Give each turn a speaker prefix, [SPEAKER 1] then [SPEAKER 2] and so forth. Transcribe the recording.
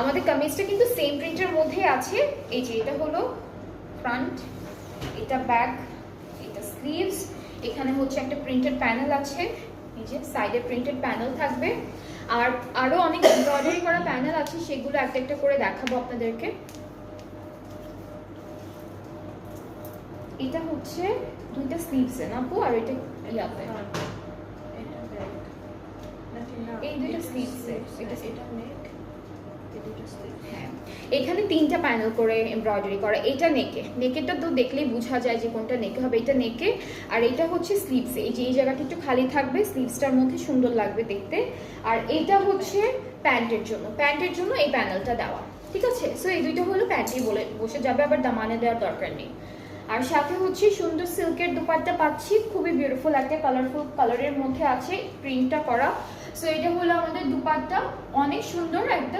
[SPEAKER 1] আমাদের কামিজটা কিন্তু সেম প্রিন্টের মধ্যে আছে। এই যে এটা হলো ফ্রন্ট, এটা ব্যাক, এটা স্লিভস, এখানে হচ্ছে একটা প্রিন্টেড প্যানেল আছে, এই যে সাইডে প্রিন্টেড প্যানেল থাকবে। আর আরো অনেক এমব্রয়ডারি করা প্যানেল আছে, সেগুলো একটা একটা করে দেখাবো আপনাদেরকে। এটা হচ্ছে দুইটা স্লিভসে না আপু, আর এটা ইয়াতে, এই দুইটা স্লিভসে, এটা নেক, হ্যাঁ এখানে তিনটা প্যানেল করে এমব্রয়ডারি করা। এটা নেকে, নেকেরটা তো দেখলেই বোঝা যায় যে কোনটা নেকে হবে, এটা নেকে। আর এটা হচ্ছে স্লিভসে, এই যে এই জায়গাটা একটু খালি থাকবে, স্লিভসটার মধ্যে সুন্দর লাগবে দেখতে। আর এটা হচ্ছে প্যান্টের জন্য, প্যান্টের জন্য এই প্যানেলটা দেওয়া, ঠিক আছে। সো এই দুইটা হলো প্যান্টই বলে বসে যাবে, আবার দামানে দেওয়ার দরকার নেই। আর সাথে হচ্ছে সুন্দর সিল্কের দুপাট্টা পাচ্ছি, খুবই বিউটিফুল একটা কালারফুল কালারের মধ্যে আছে প্রিন্টটা করা। সো এটা হলো আমাদের দুপাট্টা, অনেক সুন্দর একটা